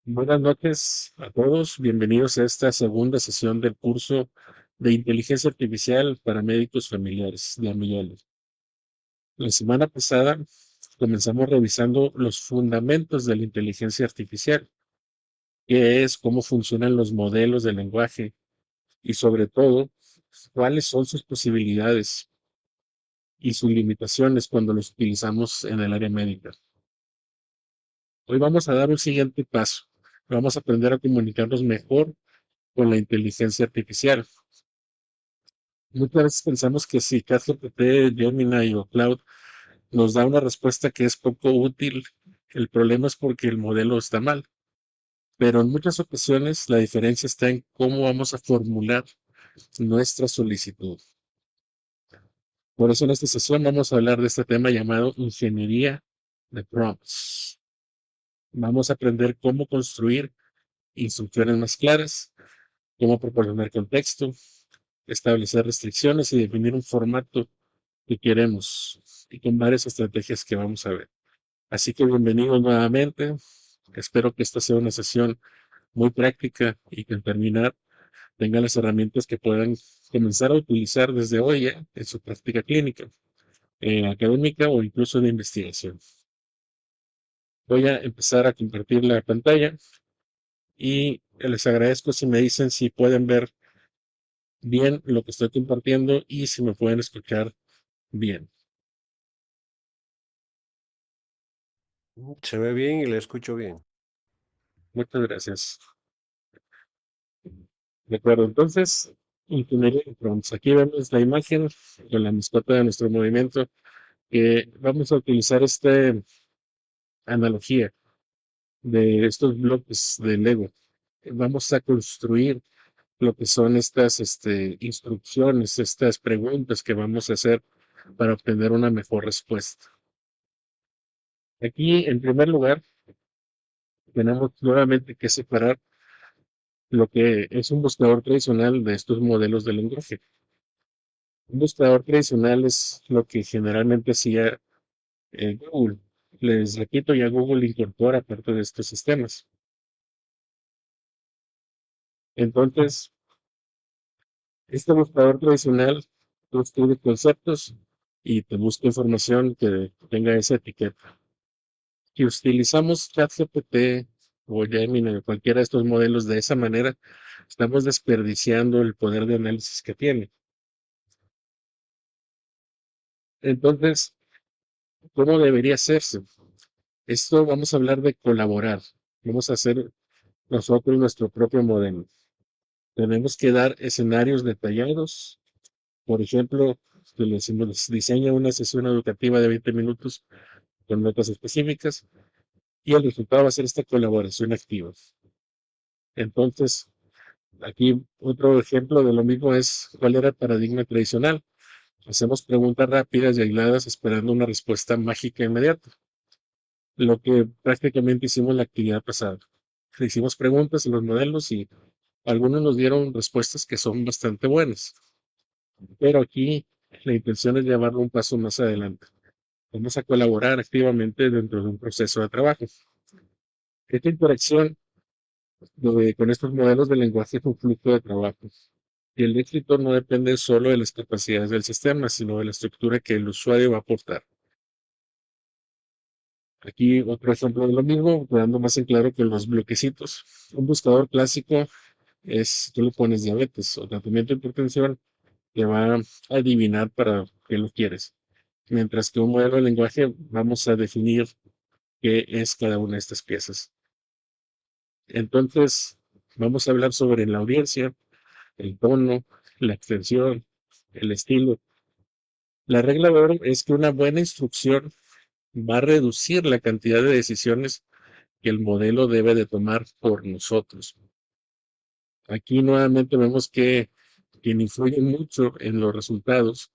Buenas noches a todos, bienvenidos a esta segunda sesión del curso de Inteligencia Artificial para Médicos Familiares de Amigale. La semana pasada comenzamos revisando los fundamentos de la inteligencia artificial, qué es, cómo funcionan los modelos de lenguaje y sobre todo, cuáles son sus posibilidades y sus limitaciones cuando los utilizamos en el área médica. Hoy vamos a dar un siguiente paso. Vamos a aprender a comunicarnos mejor con la inteligencia artificial. Muchas veces pensamos que si ChatGPT, Gemini o Cloud nos da una respuesta que es poco útil, el problema es porque el modelo está mal. Pero en muchas ocasiones la diferencia está en cómo vamos a formular nuestra solicitud. Por eso en esta sesión vamos a hablar de este tema llamado ingeniería de prompts. Vamos a aprender cómo construir instrucciones más claras, cómo proporcionar contexto, establecer restricciones y definir un formato que queremos y con varias estrategias que vamos a ver. Así que bienvenidos nuevamente. Espero que esta sea una sesión muy práctica y que al terminar tengan las herramientas que puedan comenzar a utilizar desde hoy ya en su práctica clínica, académica o incluso de investigación. Voy a empezar a compartir la pantalla y les agradezco si me dicen si pueden ver bien lo que estoy compartiendo y si me pueden escuchar bien. Se ve bien y le escucho bien. Muchas gracias. De acuerdo, entonces, ingeniería de prompts. Aquí vemos la imagen de la mascota de nuestro movimiento, que vamos a utilizar esta analogía de estos bloques de Lego. Vamos a construir lo que son estas instrucciones, estas preguntas que vamos a hacer para obtener una mejor respuesta. Aquí, en primer lugar, tenemos nuevamente que separar lo que es un buscador tradicional de estos modelos de lenguaje. Un buscador tradicional es lo que generalmente hacía Google. Les repito, ya Google incorpora parte de estos sistemas. Entonces, este buscador tradicional, tú escribes conceptos y te busca información que tenga esa etiqueta. Si utilizamos ChatGPT o Gemini o cualquiera de estos modelos de esa manera, estamos desperdiciando el poder de análisis que tiene. Entonces, ¿cómo debería hacerse? Esto vamos a hablar de colaborar. Vamos a hacer nosotros nuestro propio modelo. Tenemos que dar escenarios detallados. Por ejemplo, que le decimos, diseña una sesión educativa de 20 minutos con notas específicas y el resultado va a ser esta colaboración activa. Entonces, aquí otro ejemplo de lo mismo es cuál era el paradigma tradicional. Hacemos preguntas rápidas y aisladas esperando una respuesta mágica inmediata. Lo que prácticamente hicimos en la actividad pasada. Le hicimos preguntas en los modelos y algunos nos dieron respuestas que son bastante buenas. Pero aquí la intención es llevarlo un paso más adelante. Vamos a colaborar activamente dentro de un proceso de trabajo. Esta interacción con estos modelos de lenguaje es un flujo de trabajo. Y el éxito no depende solo de las capacidades del sistema, sino de la estructura que el usuario va a aportar. Aquí otro ejemplo de lo mismo, quedando más en claro que los bloquecitos. Un buscador clásico es, tú le pones diabetes o tratamiento de hipertensión, que va a adivinar para qué lo quieres. Mientras que un modelo de lenguaje vamos a definir qué es cada una de estas piezas. Entonces, vamos a hablar sobre la audiencia, el tono, la extensión, el estilo. La regla de oro es que una buena instrucción va a reducir la cantidad de decisiones que el modelo debe de tomar por nosotros. Aquí nuevamente vemos que quien influye mucho en los resultados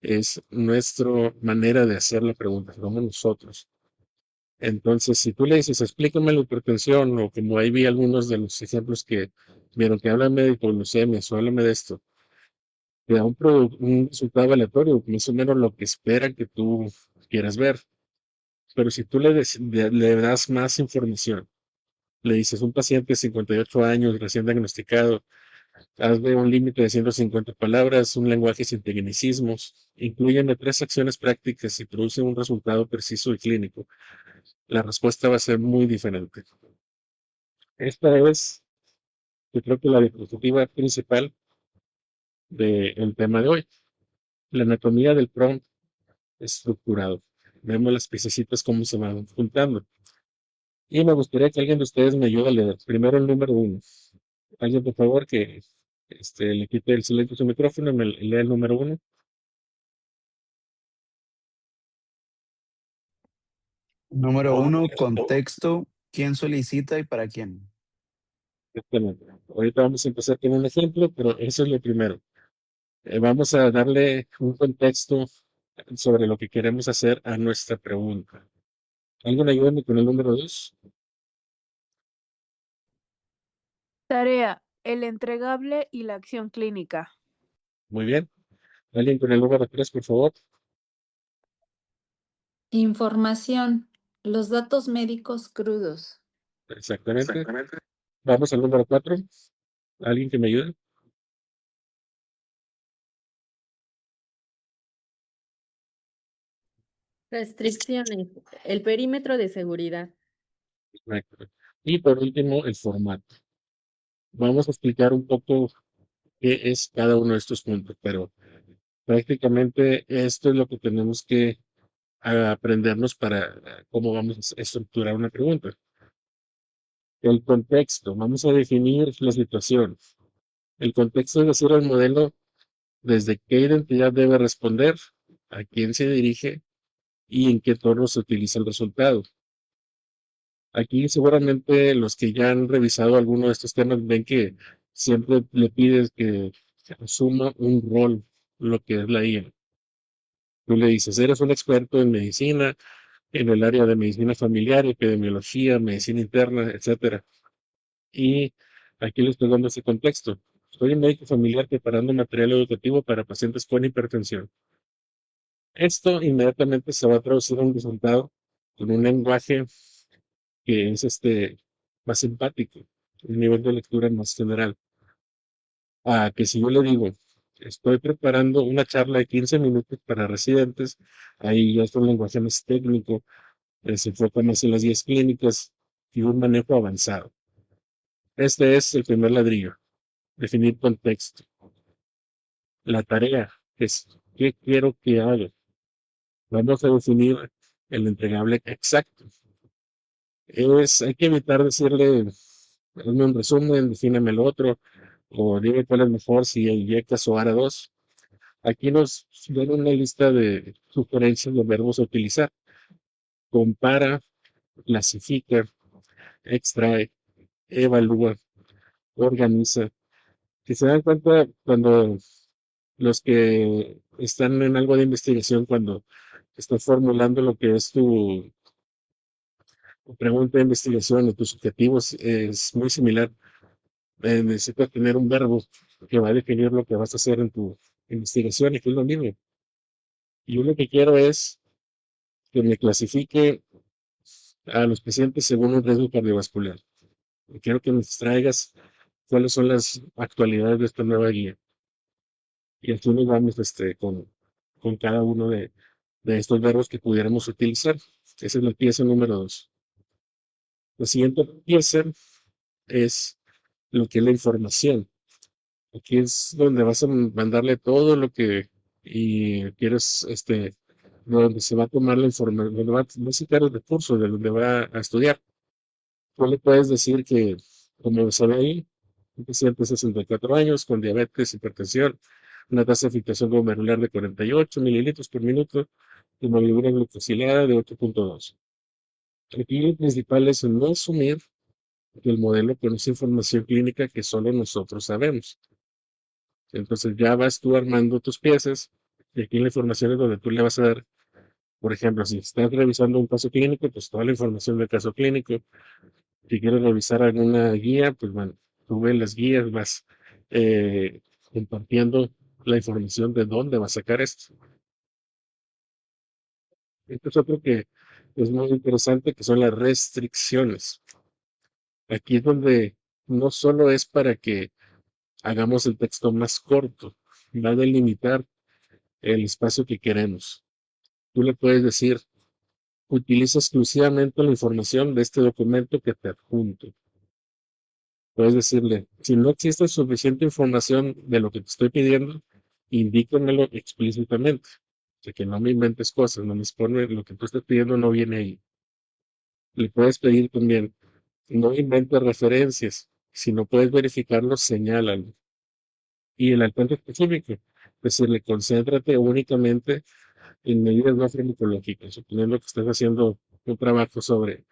es nuestra manera de hacer la pregunta, somos nosotros. Entonces, si tú le dices, explícame la hipertensión, o como ahí vi algunos de los ejemplos que vieron que háblame de hipoglucemias o háblame de esto, te da un resultado aleatorio, más o menos lo que espera que tú quieras ver. Pero si tú le das más información, Le dices, un paciente de 58 años, recién diagnosticado, hazle un límite de 150 palabras, un lenguaje sin tecnicismos, incluyeme tres acciones prácticas y produce un resultado preciso y clínico. La respuesta va a ser muy diferente. Esta es, yo creo que la diapositiva principal del tema de hoy, la anatomía del prompt estructurado. Vemos las piececitas cómo se van juntando. Y me gustaría que alguien de ustedes me ayude a leer. Primero el número uno. Alguien, por favor, que le quite el silencio a su micrófono y me lea el número uno. Número uno, contexto, quién solicita y para quién. Exactamente. Ahorita vamos a empezar con un ejemplo, pero eso es lo primero. Vamos a darle un contexto sobre lo que queremos hacer a nuestra pregunta. ¿Alguien ayúdame con el número dos? Tarea: el entregable y la acción clínica. Muy bien. ¿Alguien con el número tres, por favor? Información, los datos médicos crudos. Exactamente. Vamos al número cuatro. ¿Alguien que me ayude? Restricciones. El perímetro de seguridad. Correcto. Y por último, el formato. Vamos a explicar un poco qué es cada uno de estos puntos, pero prácticamente esto es lo que tenemos que aprendernos para cómo vamos a estructurar una pregunta. El contexto, vamos a definir la situación. El contexto es decir, el modelo desde qué identidad debe responder, a quién se dirige y en qué tono se utiliza el resultado. Aquí seguramente los que ya han revisado alguno de estos temas ven que siempre le pides que asuma un rol, lo que es la IA. Tú le dices, eres un experto en medicina, en el área de medicina familiar, epidemiología, medicina interna, etcétera. Y aquí le estoy dando ese contexto. Soy un médico familiar preparando material educativo para pacientes con hipertensión. Esto inmediatamente se va a traducir en un resultado con un lenguaje que es más empático, un nivel de lectura más general. A que si yo le digo, estoy preparando una charla de 15 minutos para residentes, ahí ya es un lenguaje más técnico, se enfoca más en las guías clínicas y un manejo avanzado. Este es el primer ladrillo, definir contexto. La tarea es, ¿qué quiero que haga? Vamos a definir el entregable exacto. Hay que evitar decirle, hazme un resumen, defíneme el otro, o dime cuál es mejor si inyectas o ARA2. Aquí nos dan una lista de sugerencias de verbos a utilizar. Compara, clasifica, extrae, evalúa, organiza. Si se dan cuenta, cuando los que están en algo de investigación, cuando estás formulando lo que es tu pregunta de investigación o tus objetivos, es muy similar. Necesitas tener un verbo que va a definir lo que vas a hacer en tu investigación y que es lo mismo. Y yo lo que quiero es que me clasifique a los pacientes según un riesgo cardiovascular. Y quiero que nos traigas cuáles son las actualidades de esta nueva guía. Y aquí nos vamos con cada uno de estos verbos que pudiéramos utilizar. Esa es la pieza número dos. La siguiente pieza es lo que es la información. Aquí es donde vas a mandarle todo lo que y quieres, donde se va a tomar la información, donde va a citar el recurso, de donde va a estudiar. Tú le puedes decir que, como se ve ahí, un paciente de 64 años con diabetes, hipertensión, una tasa de filtración glomerular de 48 mililitros por minuto, hemoglobina glucosilada de 8.2. Aquí lo principal es no asumir que el modelo conoce información clínica que solo nosotros sabemos. Entonces ya vas tú armando tus piezas y aquí la información es donde tú le vas a dar, por ejemplo, si estás revisando un caso clínico, pues toda la información del caso clínico. Si quieres revisar alguna guía, pues bueno, tú ves las guías, vas compartiendo la información de dónde vas a sacar esto. Esto es otro que es muy interesante, que son las restricciones. Aquí es donde no solo es para que hagamos el texto más corto, va a delimitar el espacio que queremos. Tú le puedes decir, utiliza exclusivamente la información de este documento que te adjunto. Puedes decirle, si no existe suficiente información de lo que te estoy pidiendo, indícamelo explícitamente. O sea, que no me inventes cosas, no me expone lo que tú estás pidiendo, no viene ahí. Le puedes pedir también, no inventes referencias. Si no puedes verificarlo, señálalo. Y el alcance específico, decirle, concéntrate únicamente en medidas no farmacológicas, suponiendo que estás haciendo un trabajo sobre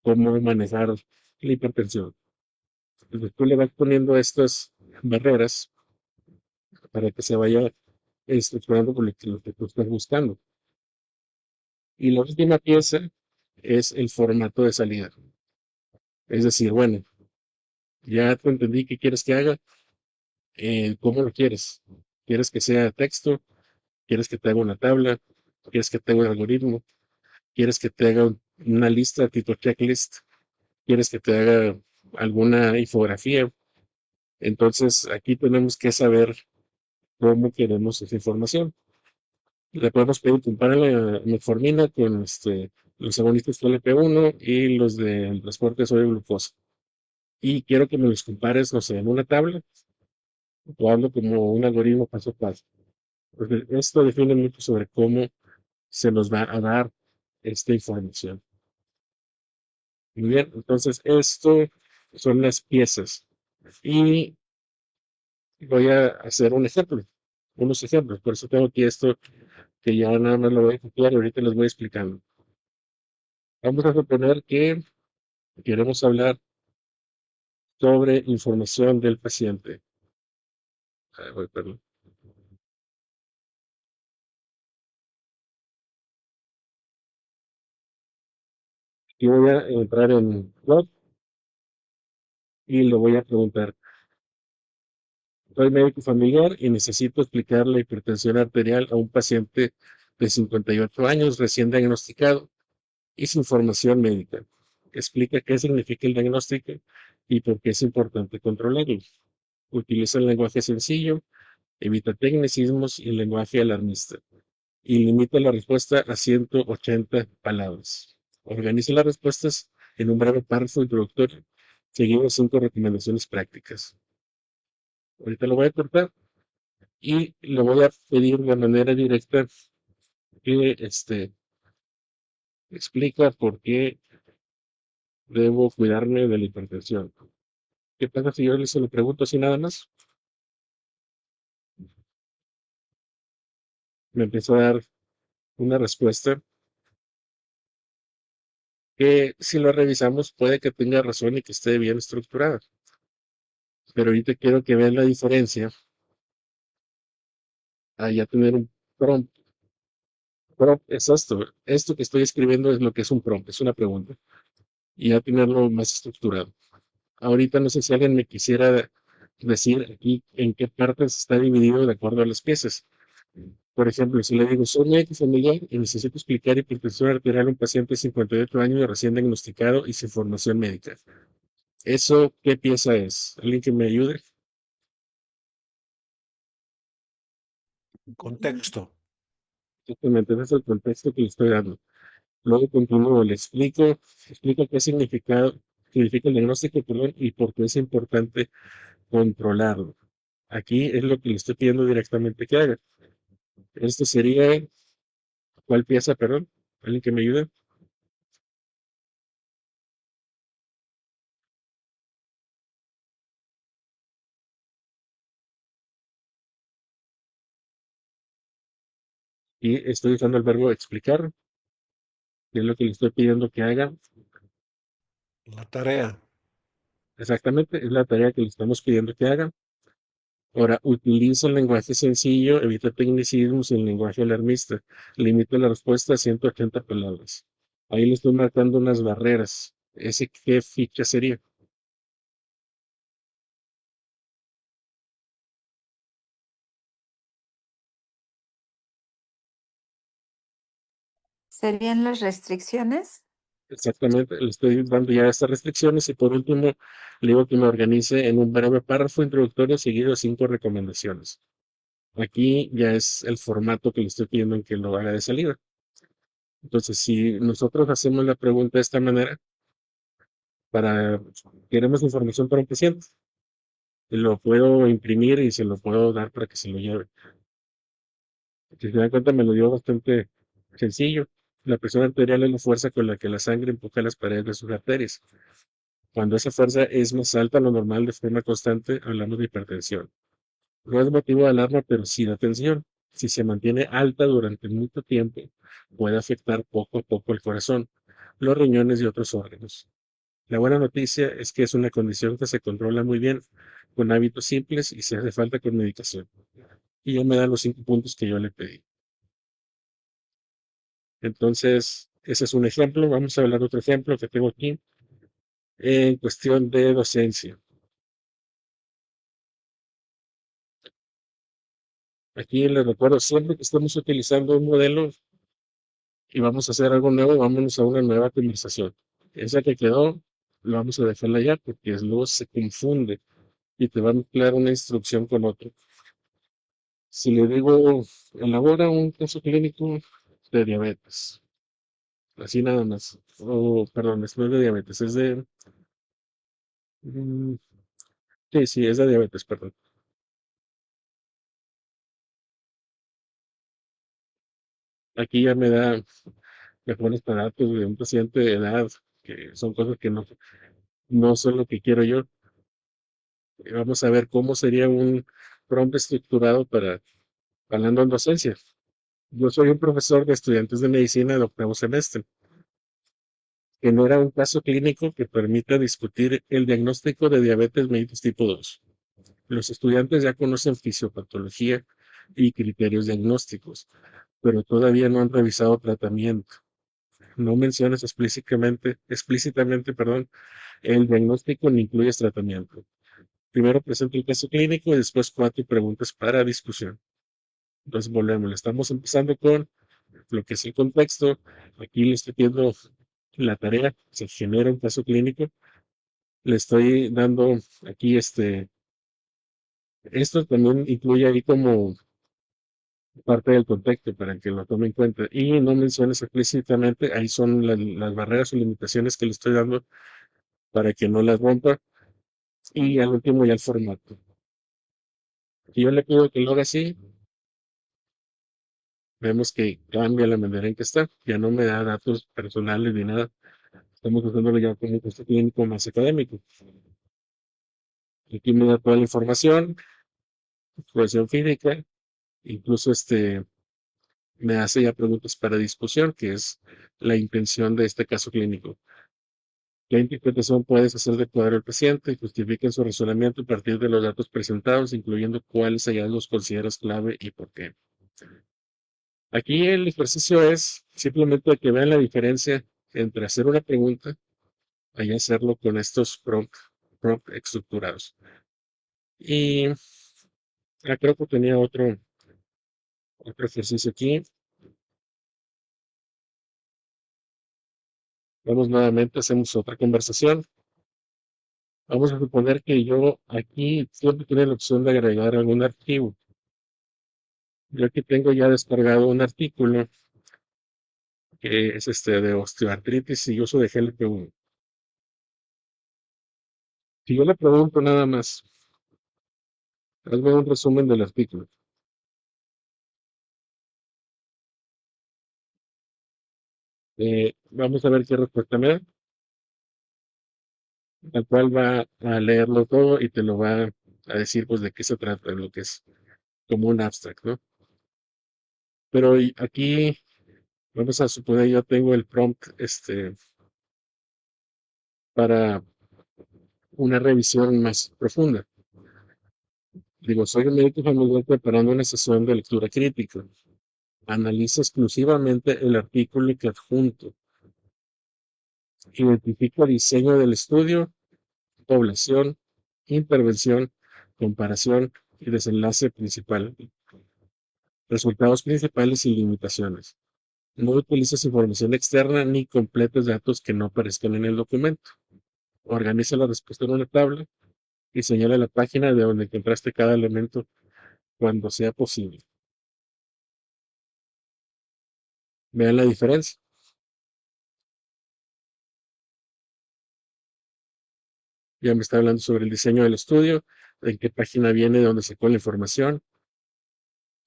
cómo manejar la hipertensión. Entonces tú le vas poniendo estas barreras para que se vaya estructurando con lo que tú estás buscando. Y la última pieza es el formato de salida. Es decir, bueno, ya te entendí qué quieres que haga, cómo lo quieres. ¿Quieres que sea texto? ¿Quieres que te haga una tabla? ¿Quieres que te haga un algoritmo? ¿Quieres que te haga una lista tipo checklist? ¿Quieres que te haga alguna infografía? Entonces, aquí tenemos que saber cómo queremos esa información. Le podemos pedir comparar la metformina con los agonistas TLP1 y los del transporte de sodio y glucosa. Y quiero que me los compares, no sé, en una tabla o algo como un algoritmo paso a paso. Porque esto define mucho sobre cómo se nos va a dar esta información. Muy bien, entonces esto son las piezas. Y voy a hacer unos ejemplos. Por eso tengo aquí esto que ya nada más lo voy a copiar y ahorita les voy explicando. Vamos a suponer que queremos hablar sobre información del paciente. Perdón. Aquí voy a entrar en Word y le voy a preguntar, soy médico familiar y necesito explicar la hipertensión arterial a un paciente de 58 años recién diagnosticado y sin formación médica. Explica qué significa el diagnóstico y por qué es importante controlarlo. Utiliza el lenguaje sencillo, evita tecnicismos y el lenguaje alarmista. Y limita la respuesta a 180 palabras. Organiza las respuestas en un breve párrafo introductorio, seguido de 5 recomendaciones prácticas. Ahorita lo voy a cortar y le voy a pedir de manera directa que explica por qué debo cuidarme de la hipertensión. ¿Qué pasa si yo se lo pregunto así nada más? Me empieza a dar una respuesta que si lo revisamos puede que tenga razón y que esté bien estructurada. Pero ahorita quiero que vean la diferencia a ya tener un prompt. Prompt es esto. Esto que estoy escribiendo es lo que es un prompt, es una pregunta. Y ya tenerlo más estructurado. Ahorita no sé si alguien me quisiera decir aquí en qué partes está dividido de acuerdo a las piezas. Por ejemplo, si le digo, soy médico familiar y necesito explicar hipertensión arterial a un paciente de 58 años recién diagnosticado y sin formación médica. ¿Eso qué pieza es? ¿Alguien que me ayude? Contexto. Exactamente, ese es el contexto que le estoy dando. Luego continúo, explico qué significa el diagnóstico, perdón, y por qué es importante controlarlo. Aquí es lo que le estoy pidiendo directamente que haga. Esto sería, ¿cuál pieza, perdón? ¿Alguien que me ayude? Y estoy usando el verbo explicar, que es lo que le estoy pidiendo que haga. La tarea. Exactamente, es la tarea que le estamos pidiendo que haga. Ahora, utiliza el lenguaje sencillo, evita tecnicismos y el lenguaje alarmista. Limita la respuesta a 180 palabras. Ahí le estoy marcando unas barreras. ¿Ese qué ficha sería? ¿Serían las restricciones? Exactamente, le estoy dando ya estas restricciones y por último le digo que me organice en un breve párrafo introductorio seguido de 5 recomendaciones. Aquí ya es el formato que le estoy pidiendo en que lo haga de salida. Entonces, si nosotros hacemos la pregunta de esta manera, queremos información para un paciente, lo puedo imprimir y se lo puedo dar para que se lo lleve. Si se dan cuenta, me lo dio bastante sencillo. La presión arterial es la fuerza con la que la sangre empuja las paredes de sus arterias. Cuando esa fuerza es más alta a lo normal de forma constante, hablamos de hipertensión. No es motivo de alarma, pero sí de atención. Si se mantiene alta durante mucho tiempo, puede afectar poco a poco el corazón, los riñones y otros órganos. La buena noticia es que es una condición que se controla muy bien con hábitos simples y si hace falta con medicación. Y ya me dan los 5 puntos que yo le pedí. Entonces, ese es un ejemplo. Vamos a hablar de otro ejemplo que tengo aquí en cuestión de docencia. Aquí les recuerdo, siempre que estamos utilizando un modelo y vamos a hacer algo nuevo, vámonos a una nueva conversación. Esa que quedó, lo vamos a dejarla ya porque luego se confunde y te va a mezclar una instrucción con otra. Si le digo, elabora un caso clínico de diabetes, así nada más. Perdón, no es de diabetes, es de... mm, sí, sí, es de diabetes, perdón. Aquí ya me da mejores datos de un paciente de edad, que son cosas que no son lo que quiero yo. Vamos a ver cómo sería un prompt estructurado para hablando en docencia. Yo soy un profesor de estudiantes de medicina de octavo semestre. Genera un caso clínico que permita discutir el diagnóstico de diabetes mellitus tipo 2. Los estudiantes ya conocen fisiopatología y criterios diagnósticos, pero todavía no han revisado tratamiento. No mencionas explícitamente, perdón, el diagnóstico ni incluyes tratamiento. Primero presento el caso clínico y después 4 preguntas para discusión. Entonces volvemos, estamos empezando con lo que es el contexto. Aquí le estoy pidiendo la tarea, se genera un caso clínico. Le estoy dando aquí esto también incluye ahí como parte del contexto para que lo tome en cuenta. Y no menciones explícitamente, ahí son las barreras o limitaciones que le estoy dando para que no las rompa. Y al último ya el formato. Si yo le pido que lo haga así, vemos que cambia la manera en que está. Ya no me da datos personales ni nada. Estamos usándolo ya como un texto clínico más académico. Aquí me da toda la información, exploración física, incluso me hace ya preguntas para discusión, que es la intención de este caso clínico. ¿Qué interpretación puedes hacer del cuadro del paciente? Justifiquen su razonamiento a partir de los datos presentados, incluyendo cuáles hallazgos consideras clave y por qué. Aquí el ejercicio es simplemente que vean la diferencia entre hacer una pregunta y hacerlo con estos prompt estructurados. Y creo que tenía otro ejercicio aquí. Vamos nuevamente, hacemos otra conversación. Vamos a suponer que yo aquí siempre tiene la opción de agregar algún archivo. Yo aquí tengo ya descargado un artículo que es de osteoartritis y uso de GLP-1. Si yo le pregunto nada más, hazme un resumen del artículo. Vamos a ver qué respuesta me da, la cual va a leerlo todo y te lo va a decir pues de qué se trata, lo que es como un abstract, ¿no? Pero aquí vamos a suponer yo tengo el prompt para una revisión más profunda. Digo, soy un médico familiar preparando una sesión de lectura crítica. Analiza exclusivamente el artículo que adjunto. Identifica diseño del estudio, población, intervención, comparación y desenlace principal. Resultados principales y limitaciones. No utilices información externa ni completes datos que no aparezcan en el documento. Organiza la respuesta en una tabla y señala la página de donde encontraste cada elemento cuando sea posible. Vean la diferencia. Ya me está hablando sobre el diseño del estudio, en qué página viene, de dónde sacó la información.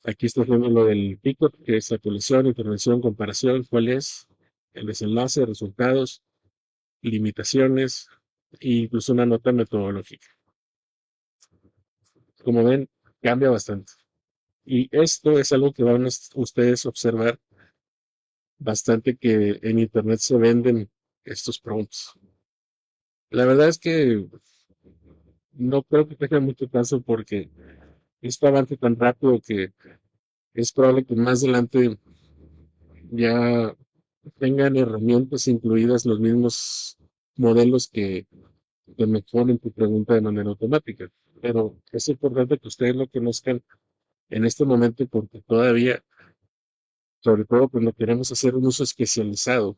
Aquí está viendo lo del PICOT, que es la colección, intervención, comparación, cuál es, el desenlace, resultados, limitaciones e incluso una nota metodológica. Como ven, cambia bastante. Y esto es algo que van a ustedes a observar bastante, que en Internet se venden estos prompts. La verdad es que no creo que tenga mucho caso, porque esto avanza tan rápido que es probable que más adelante ya tengan herramientas incluidas los mismos modelos que mejoren tu pregunta de manera automática. Pero es importante que ustedes lo conozcan en este momento, porque todavía, sobre todo cuando queremos hacer un uso especializado,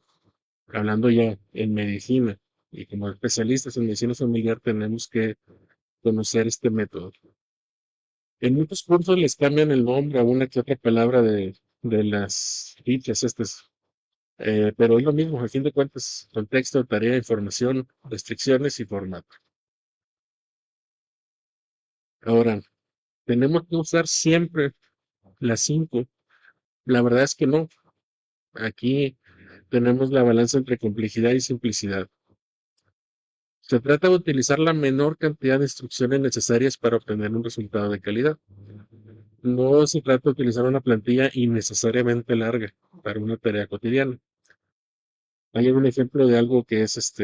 hablando ya en medicina, y como especialistas en medicina familiar tenemos que conocer este método. En muchos cursos les cambian el nombre a una que otra palabra de las fichas estas, pero es lo mismo, a fin de cuentas: contexto, tarea, información, restricciones y formato. Ahora, ¿tenemos que usar siempre las 5? La verdad es que no. Aquí tenemos la balanza entre complejidad y simplicidad. Se trata de utilizar la menor cantidad de instrucciones necesarias para obtener un resultado de calidad. No se trata de utilizar una plantilla innecesariamente larga para una tarea cotidiana. Hay un ejemplo de algo que es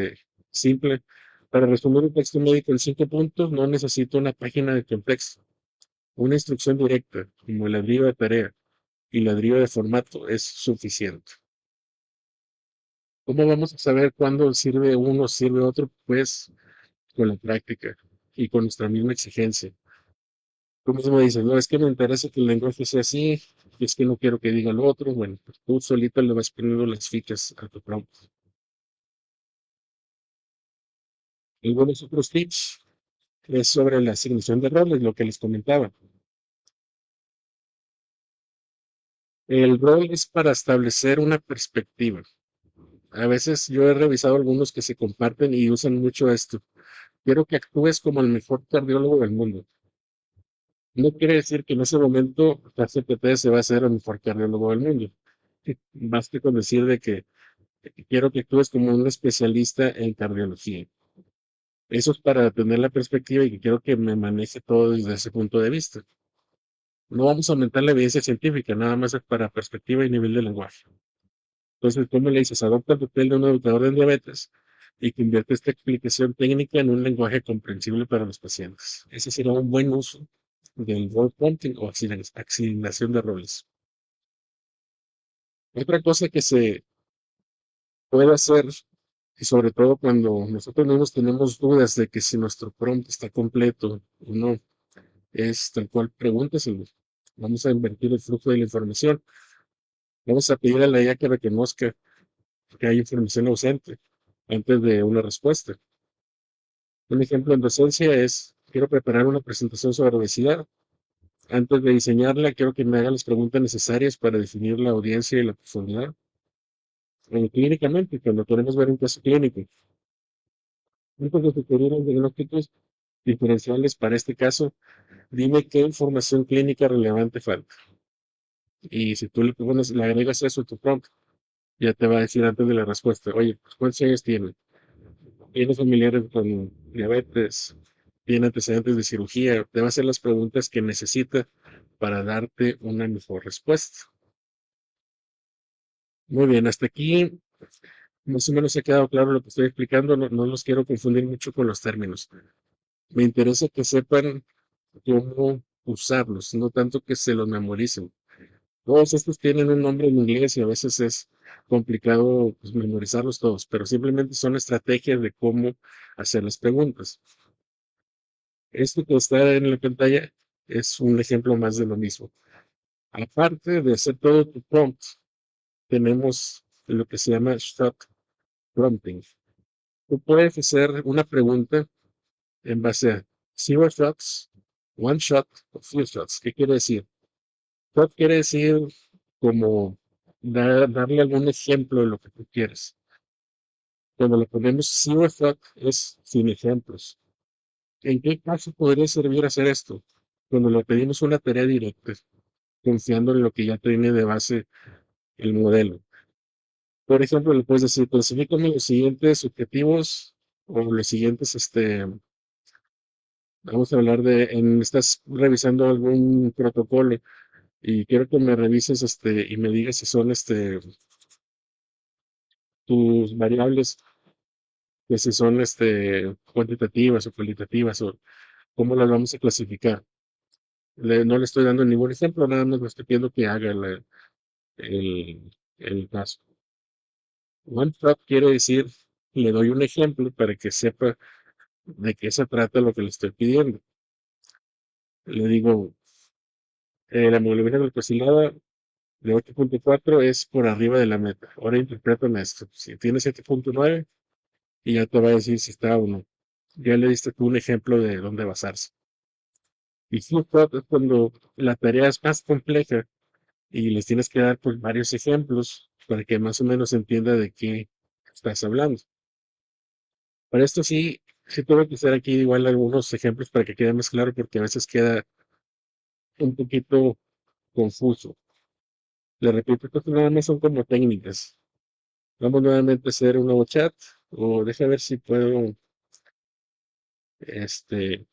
simple. Para resumir un texto médico en 5 puntos, no necesito una página de contexto. Una instrucción directa, como el ladrillo de tarea y ladrillo de formato, es suficiente. ¿Cómo vamos a saber cuándo sirve uno o sirve otro? Pues con la práctica y con nuestra misma exigencia. Tú mismo dices: no, es que me interesa que el lenguaje sea así, y es que no quiero que diga lo otro. Bueno, pues tú solito le vas poniendo las fichas a tu prompt. Algunos otros tips es sobre la asignación de roles, lo que les comentaba. El rol es para establecer una perspectiva. A veces yo he revisado algunos que se comparten y usan mucho esto: quiero que actúes como el mejor cardiólogo del mundo. No quiere decir que en ese momento la CPT se va a hacer el mejor cardiólogo del mundo. Basta con decir de que quiero que actúes como un especialista en cardiología. Eso es para tener la perspectiva, y que quiero que me maneje todo desde ese punto de vista. No vamos a aumentar la evidencia científica, nada más es para perspectiva y nivel de lenguaje. Entonces, ¿cómo le dices? Adopta el papel de un educador en diabetes y convierte esta explicación técnica en un lenguaje comprensible para los pacientes. Ese sería un buen uso del role prompting o asignación de roles. Otra cosa que se puede hacer, y sobre todo cuando nosotros mismos tenemos dudas de que si nuestro prompt está completo o no, es tal cual: pregúntaselo. Vamos a invertir el flujo de la información. Vamos a pedir a la IA que reconozca que hay información ausente antes de una respuesta. Un ejemplo en docencia es: quiero preparar una presentación sobre obesidad. Antes de diseñarla, quiero que me haga las preguntas necesarias para definir la audiencia y la profundidad. Clínicamente, cuando queremos ver un caso clínico, antes de sugerir los diagnósticos diferenciales para este caso, dime qué información clínica relevante falta. Y si tú le agregas eso a tu prompt, ya te va a decir antes de la respuesta: oye, pues, ¿cuántos años tiene? ¿Tiene familiares con diabetes? ¿Tiene antecedentes de cirugía? Te va a hacer las preguntas que necesita para darte una mejor respuesta. Muy bien, hasta aquí más o menos ha quedado claro lo que estoy explicando. No, no los quiero confundir mucho con los términos. Me interesa que sepan cómo usarlos, no tanto que se los memoricen. Todos estos tienen un nombre en inglés y a veces es complicado, pues, memorizarlos todos, pero simplemente son estrategias de cómo hacer las preguntas. Esto que está en la pantalla es un ejemplo más de lo mismo. Aparte de hacer todo tu prompt, tenemos lo que se llama shot prompting. Tú puedes hacer una pregunta en base a zero shots, one shot o few shots. ¿Qué quiere decir? Shot quiere decir como darle algún ejemplo de lo que tú quieres. Cuando le ponemos zero shot es sin ejemplos. ¿En qué caso podría servir hacer esto? Cuando le pedimos una tarea directa, confiando en lo que ya tiene de base el modelo. Por ejemplo, le puedes decir, clasifícame los siguientes objetivos o los siguientes, vamos a hablar estás revisando algún protocolo y quiero que me revises, y me digas si son, tus variables, que si son, cuantitativas o cualitativas o cómo las vamos a clasificar. No le estoy dando ningún ejemplo, nada más le estoy pidiendo que haga el caso. One shot quiere decir, le doy un ejemplo para que sepa de qué se trata lo que le estoy pidiendo. Le digo, la hemoglobina glucosilada de 8.4 es por arriba de la meta. Ahora interprétame esto. Si tiene 7.9 y ya te va a decir si está o no. Ya le diste tú un ejemplo de dónde basarse. Y flip flop es cuando la tarea es más compleja y les tienes que dar pues, varios ejemplos para que más o menos entienda de qué estás hablando. Para esto sí tengo que hacer aquí igual algunos ejemplos para que quede más claro porque a veces queda un poquito confuso. Le repito, estos nada más son como técnicas. Vamos nuevamente a hacer un nuevo chat o deja ver si puedo, este,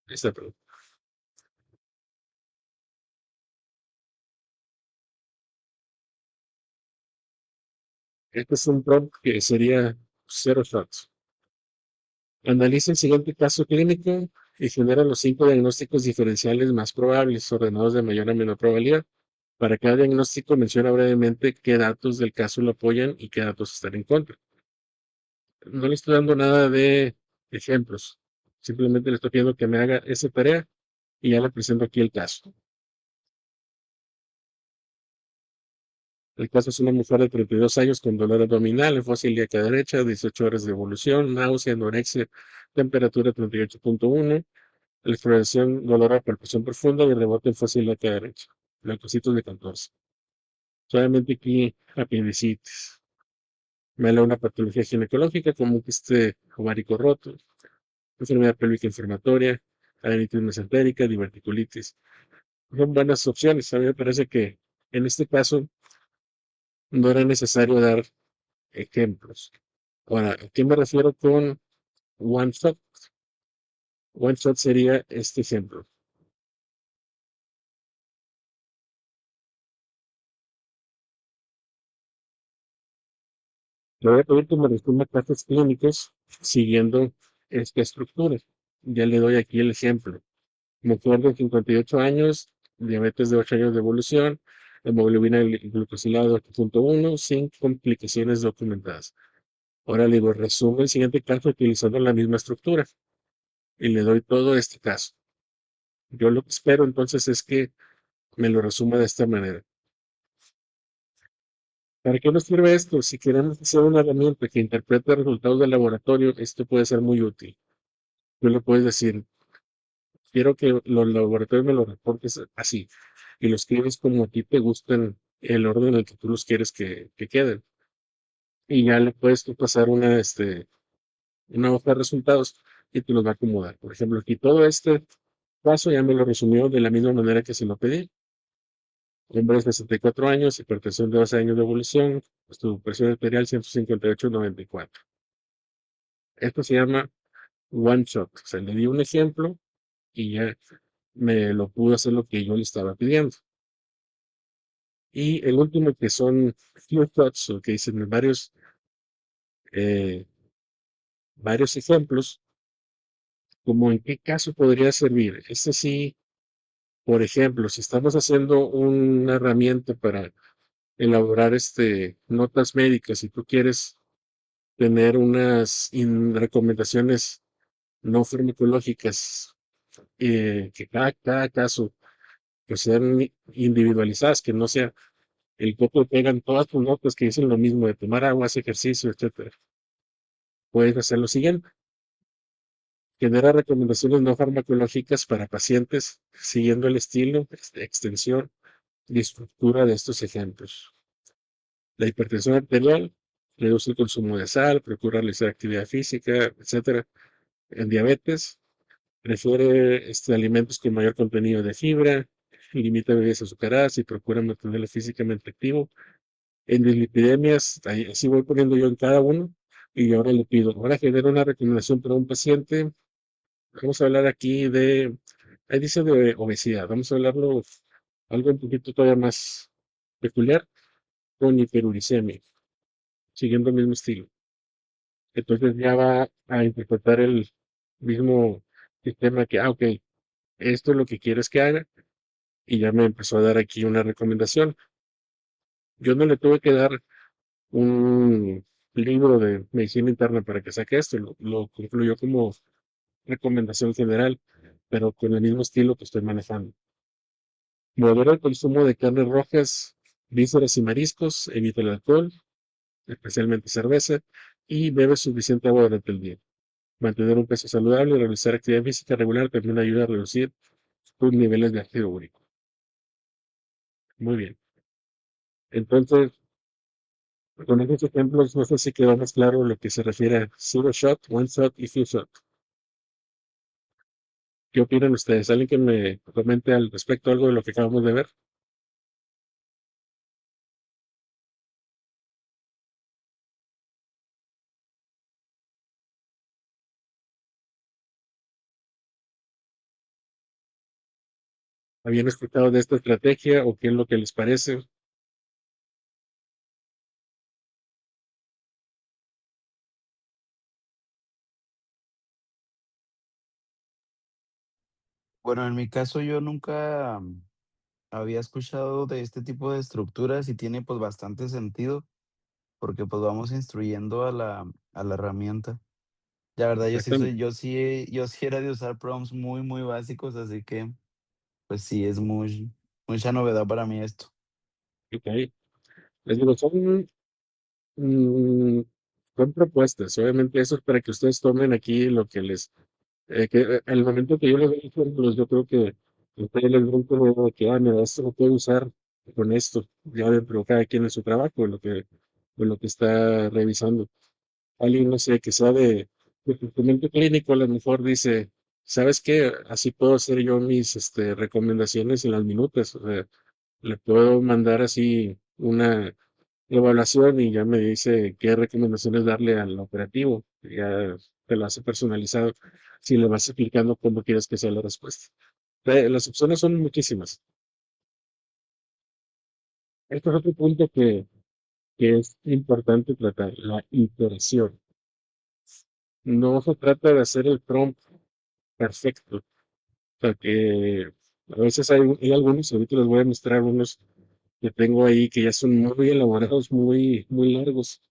esta pregunta. Este es un prompt que sería zero shots. Analiza el siguiente caso clínico y genera los 5 diagnósticos diferenciales más probables, ordenados de mayor a menor probabilidad. Para cada diagnóstico menciona brevemente qué datos del caso lo apoyan y qué datos están en contra. No le estoy dando nada de ejemplos. Simplemente le estoy pidiendo que me haga esa tarea y ya le presento aquí el caso. El caso es una mujer de 32 años con dolor abdominal, fósil ilíaca derecha, 18 horas de evolución, náusea, anorexia, temperatura 38.1, exploración, dolor a palpación profunda y rebote en fósil ilíaca derecha. Leucocitos de 14. Solamente aquí apendicitis. Me da una patología ginecológica como un quiste ovárico roto, enfermedad pélvica inflamatoria, adenitis mesentérica, diverticulitis. Son buenas opciones. A mí me parece que en este caso no era necesario dar ejemplos. Ahora, ¿a qué me refiero con one shot? One shot sería este ejemplo. Le voy a pedir que me responda casos clínicos siguiendo esta estructura. Ya le doy aquí el ejemplo. Mujer de 58 años, diabetes de 8 años de evolución, hemoglobina glucosilada de 8.1, sin complicaciones documentadas. Ahora le digo, resume el siguiente caso utilizando la misma estructura y le doy todo este caso. Yo lo que espero entonces es que me lo resuma de esta manera. ¿Para qué nos sirve esto? Si queremos hacer una herramienta que interprete resultados del laboratorio, esto puede ser muy útil. Tú le puedes decir, quiero que los laboratorios me lo reportes así, y lo escribes como a ti te gustan, el orden en el que tú los quieres que queden. Y ya le puedes tú pasar una hoja de resultados y te los va a acomodar. Por ejemplo, aquí todo este paso ya me lo resumió de la misma manera que se lo pedí. Hombre de 64 años, hipertensión de 12 años de evolución, su presión arterial 158/94. Esto se llama one shot. O sea, le di un ejemplo y ya me lo pudo hacer lo que yo le estaba pidiendo. Y el último que son few shots, o que dicen eh, varios ejemplos, como en qué caso podría servir. Este sí, por ejemplo, si estamos haciendo una herramienta para elaborar notas médicas y tú quieres tener unas recomendaciones no farmacológicas que cada caso pues sean individualizadas, que no sea el copo y pegan todas tus notas que dicen lo mismo de tomar agua, hacer ejercicio, etcétera. Puedes hacer lo siguiente: genera recomendaciones no farmacológicas para pacientes siguiendo el estilo, extensión y estructura de estos ejemplos. La hipertensión arterial reduce el consumo de sal, procura realizar actividad física, etcétera. En diabetes, prefiere alimentos con mayor contenido de fibra, limita bebidas azucaradas y procura mantenerlo físicamente activo. En dislipidemias, ahí así voy poniendo yo en cada uno y ahora le pido, ahora genera una recomendación para un paciente. Vamos a hablar aquí ahí dice de obesidad, vamos a hablarlo algo un poquito todavía más peculiar, con hiperuricemia, siguiendo el mismo estilo. Entonces ya va a interpretar el mismo sistema que, ok, esto es lo que quieres que haga, y ya me empezó a dar aquí una recomendación. Yo no le tuve que dar un libro de medicina interna para que saque esto, lo concluyó como recomendación general, pero con el mismo estilo que estoy manejando. Modera el consumo de carnes rojas, vísceras y mariscos, evita el alcohol, especialmente cerveza, y bebe suficiente agua durante el día. Mantener un peso saludable y realizar actividad física regular también ayuda a reducir tus niveles de ácido úrico. Muy bien. Entonces, con estos ejemplos, no sé si quedó más claro lo que se refiere a zero shot, one shot y few shot. ¿Qué opinan ustedes? ¿Alguien que me comente al respecto algo de lo que acabamos de ver? ¿Habían escuchado de esta estrategia o qué es lo que les parece? Bueno, en mi caso yo nunca había escuchado de este tipo de estructuras y tiene pues bastante sentido porque pues vamos instruyendo a la herramienta. La verdad Exactamente. yo sí era de usar prompts muy, muy básicos, así que pues sí, es mucha novedad para mí esto. Ok. Les digo, mm, son propuestas. Obviamente eso es para que ustedes tomen aquí lo que al momento que yo les doy ejemplos, yo creo que ustedes les dan como de que, mira, esto lo puedo usar con esto, ya dentro cada quien en su trabajo, lo que está revisando. Alguien, no sé, que sea de tratamiento clínico, a lo mejor dice, ¿sabes qué? Así puedo hacer yo mis recomendaciones en las minutas. O sea, le puedo mandar así una evaluación y ya me dice qué recomendaciones darle al operativo. Ya te lo hace personalizado si le vas explicando cómo quieres que sea la respuesta. Las opciones son muchísimas. Este es otro punto que es importante tratar, la iteración. No se trata de hacer el prompt perfecto. O sea, que a veces hay algunos, ahorita les voy a mostrar unos que tengo ahí que ya son muy elaborados, muy largos,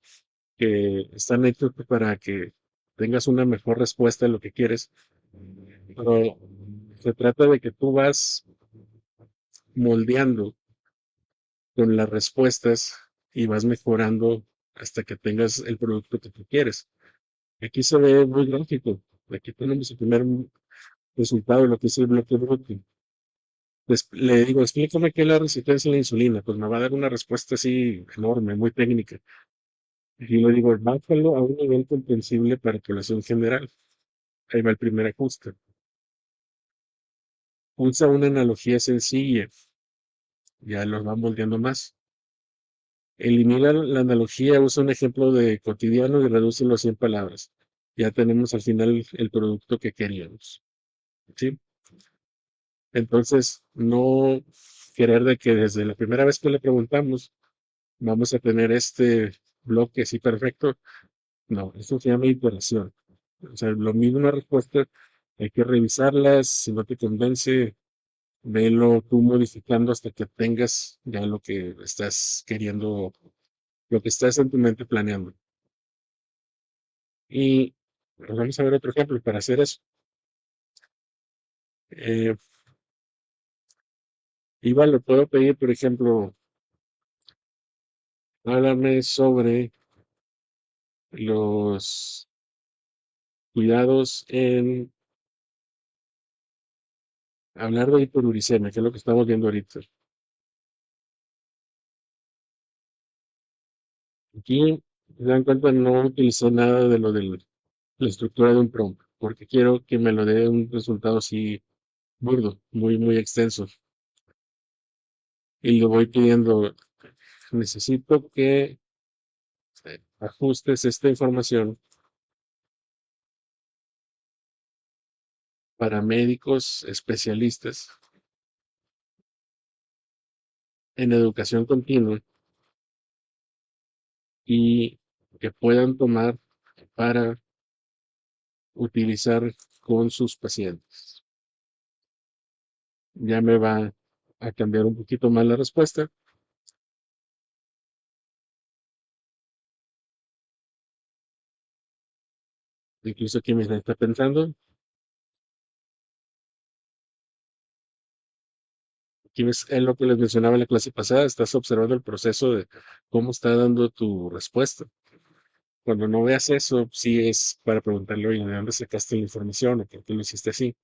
que están hechos para que tengas una mejor respuesta a lo que quieres. Pero se trata de que tú vas moldeando con las respuestas y vas mejorando hasta que tengas el producto que tú quieres. Aquí se ve muy gráfico. Aquí tenemos el primer resultado de lo que es el bloque brote. Le digo, explícame qué es la resistencia a la insulina. Pues me va a dar una respuesta así enorme, muy técnica. Y le digo, bájalo a un nivel comprensible para población general. Ahí va el primer ajuste. Usa una analogía sencilla, ya los va moldeando más. Elimina la analogía, usa un ejemplo de cotidiano y redúcelo a 100 palabras. Ya tenemos al final el producto que queríamos. ¿Sí? Entonces, no querer de que desde la primera vez que le preguntamos vamos a tener este bloque así perfecto. No, eso se llama iteración. O sea, lo mismo una respuesta, hay que revisarlas, si no te convence, velo tú modificando hasta que tengas ya lo que estás queriendo, lo que estás en tu mente planeando. Y pues, vamos a ver otro ejemplo para hacer eso. Eh, Igual le puedo pedir, por ejemplo, háblame sobre los cuidados en hablar de hiperuricemia, que es lo que estamos viendo ahorita. Aquí, se dan cuenta, no utilicé nada de lo de la estructura de un prompt, porque quiero que me lo dé un resultado así burdo, muy extenso. Y le voy pidiendo, necesito que ajustes esta información para médicos especialistas en educación continua y que puedan tomar para utilizar con sus pacientes. Ya me va a cambiar un poquito más la respuesta. Incluso aquí me está pensando. Aquí ves es lo que les mencionaba en la clase pasada. Estás observando el proceso de cómo está dando tu respuesta. Cuando no veas eso, sí es para preguntarle, oye, ¿de dónde sacaste la información o por qué lo hiciste así?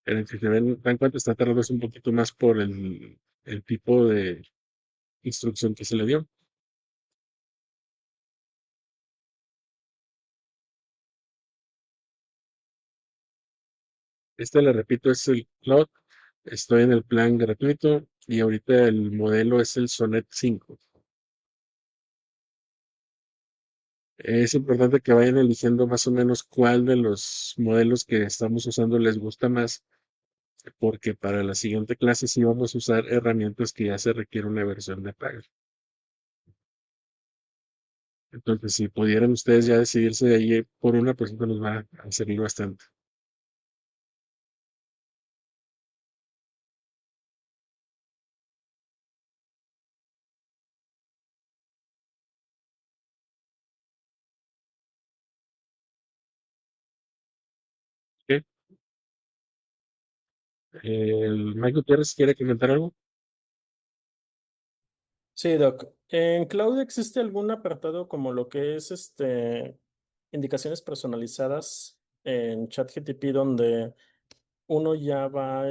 Pero si se dan cuenta, está tardando un poquito más por el tipo de instrucción que se le dio. Este, le repito, es el Cloud. Estoy en el plan gratuito y ahorita el modelo es el Sonnet 5. Es importante que vayan eligiendo más o menos cuál de los modelos que estamos usando les gusta más, porque para la siguiente clase sí vamos a usar herramientas que ya se requiere una versión de paga. Entonces, si pudieran ustedes ya decidirse de ahí por una, pues eso nos va a servir bastante. ¿Ok? El Mike Gutiérrez quiere comentar algo. Sí, Doc. ¿En Cloud existe algún apartado como lo que es indicaciones personalizadas en ChatGPT donde uno ya va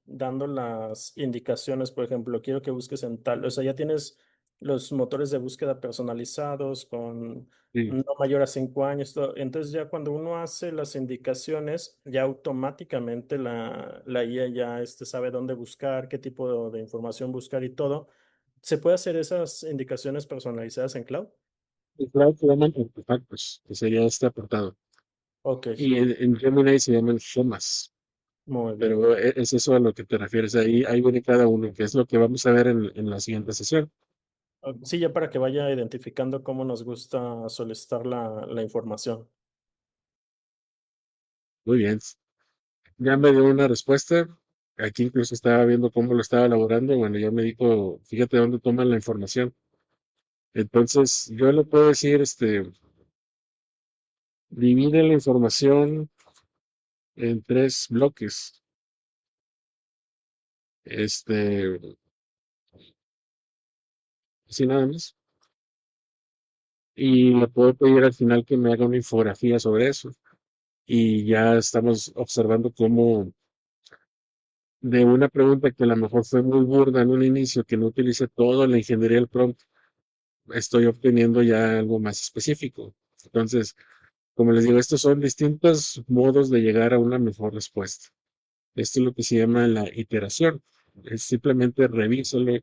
dando las indicaciones? Por ejemplo, quiero que busques en tal, o sea, ya tienes los motores de búsqueda personalizados con Sí, no mayor a 5 años, todo. Entonces ya cuando uno hace las indicaciones, ya automáticamente la IA ya sabe dónde buscar, qué tipo de información buscar y todo. ¿Se puede hacer esas indicaciones personalizadas en cloud? el Cloud se llaman artefactos, que sería este apartado. Ok, Y en Gemini se llaman gemas. muy bien. Pero es eso a lo que te refieres. Ahí viene cada uno, que es lo que vamos a ver en la siguiente sesión. Sí, ya para que vaya identificando cómo nos gusta solicitar la información. Muy bien. Ya me dio una respuesta. Aquí incluso estaba viendo cómo lo estaba elaborando. Bueno, ya me dijo, fíjate dónde toman la información. Entonces, yo le puedo decir, divide la información en tres bloques. Este, así nada más. Y le puedo pedir al final que me haga una infografía sobre eso. Y ya estamos observando cómo de una pregunta que a lo mejor fue muy burda en un inicio, que no utilice toda la ingeniería del prompt, estoy obteniendo ya algo más específico. Entonces, como les digo, estos son distintos modos de llegar a una mejor respuesta. Esto es lo que se llama la iteración. Es simplemente revísalo,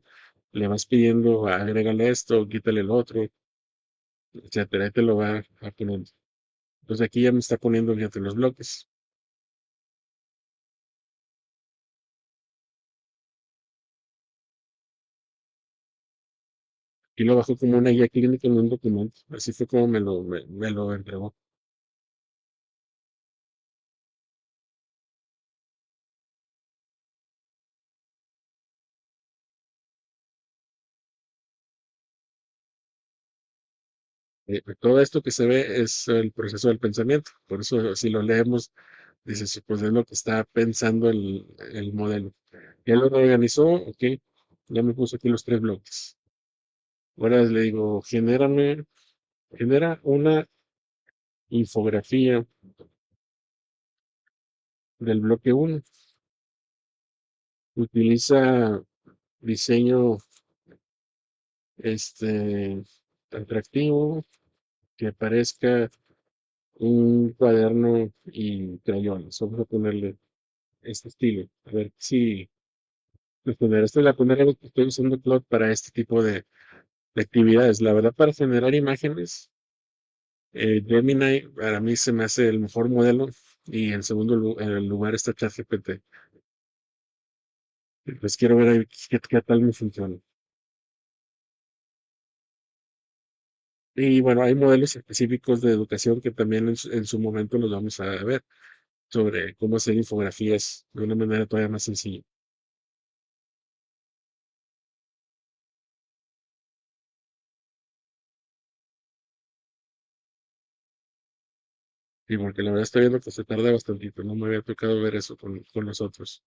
le vas pidiendo, agrégale esto, quítale el otro, etcétera, y te lo va a poniendo. Entonces aquí ya me está poniendo entre los bloques. Y lo bajo como una guía clínica en un documento. Así fue como me lo entregó. Todo esto que se ve es el proceso del pensamiento. Por eso, si lo leemos, dices, sí, pues es lo que está pensando el modelo. Ya lo reorganizó, ok. Ya me puso aquí los tres bloques. Ahora le digo, genera una infografía del bloque uno. Utiliza diseño este atractivo, que parezca un cuaderno y crayones. Vamos a ponerle este estilo. A ver si responder. Esta es la primera vez que estoy usando Claude para este tipo de actividades. La verdad, para generar imágenes, Gemini para mí se me hace el mejor modelo y en en el lugar está ChatGPT. Pues quiero ver ahí qué tal me funciona. Y bueno, hay modelos específicos de educación que también en su momento los vamos a ver sobre cómo hacer infografías de una manera todavía más sencilla. Y porque la verdad estoy viendo que se tarda bastantito, no me había tocado ver eso con los otros.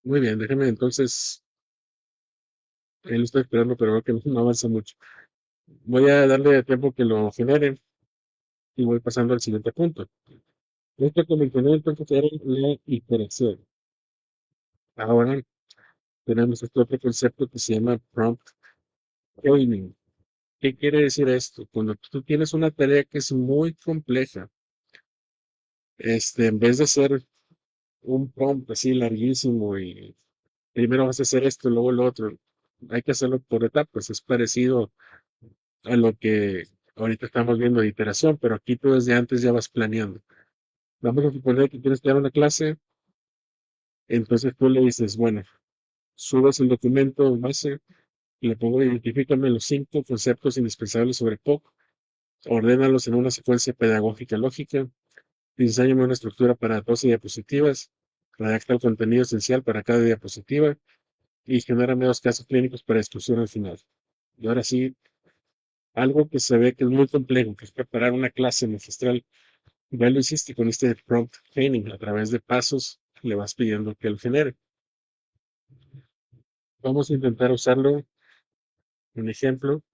Muy bien, déjeme entonces, él lo está esperando, pero veo que no avanza mucho. Voy a darle tiempo que lo genere y voy pasando al siguiente punto. Esto que mencioné entonces era la iteración. Ahora tenemos este otro concepto que se llama prompt training. ¿Qué quiere decir esto? Cuando tú tienes una tarea que es muy compleja, en vez de hacer un prompt así larguísimo y primero vas a hacer esto, luego lo otro, hay que hacerlo por etapas. Es parecido a lo que ahorita estamos viendo de iteración, pero aquí tú desde antes ya vas planeando. Vamos a suponer que quieres dar una clase, entonces tú le dices, bueno, subes el documento base, le pongo, identifícame los 5 conceptos indispensables sobre POC, ordénalos en una secuencia pedagógica lógica, diseñame una estructura para 12 diapositivas, redacta el contenido esencial para cada diapositiva y genérame 2 casos clínicos para discusión al final. Y ahora sí, algo que se ve que es muy complejo, que es preparar una clase magistral, ya lo hiciste con este prompt training, a través de pasos le vas pidiendo que lo genere. Vamos a intentar usarlo, un ejemplo.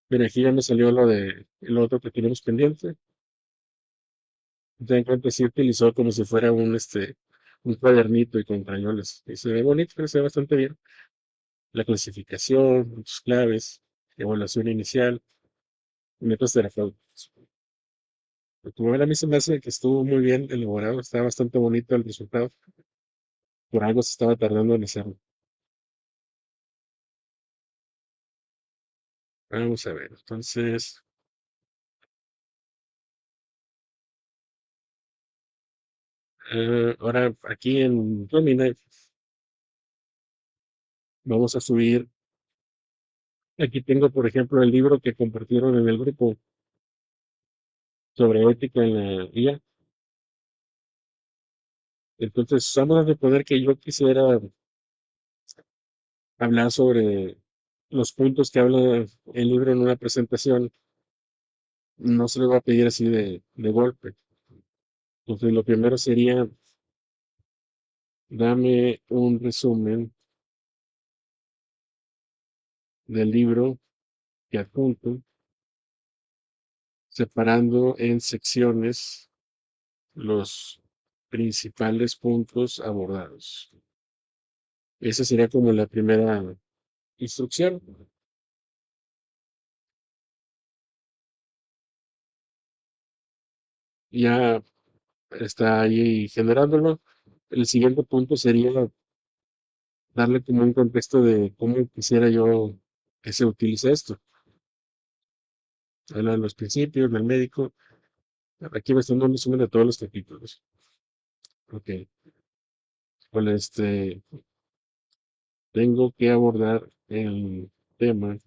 Mira, aquí ya me salió lo otro que tenemos pendiente. Ten en cuenta, sí utilizó como si fuera un cuadernito y con crayones. Y se ve bonito, pero se ve bastante bien. La clasificación, sus claves, evaluación inicial, métodos terapéuticos. Como ven, a mí se me hace que estuvo muy bien elaborado, está bastante bonito el resultado. Por algo se estaba tardando en hacerlo. Vamos a ver, entonces, ahora aquí en Gemini vamos a subir. Aquí tengo, por ejemplo, el libro que compartieron en el grupo sobre ética en la IA. Entonces, vamos a poder que yo quisiera hablar sobre los puntos que habla el libro en una presentación. No se lo va a pedir así de golpe. Entonces, lo primero sería, dame un resumen del libro que adjunto, separando en secciones los principales puntos abordados. Esa sería como la primera instrucción. Ya está ahí generándolo. El siguiente punto sería darle como un contexto de cómo quisiera yo que se utilice esto. Habla de los principios, del médico. Aquí me están dando un resumen de todos los capítulos. Ok. Pues tengo que abordar el tema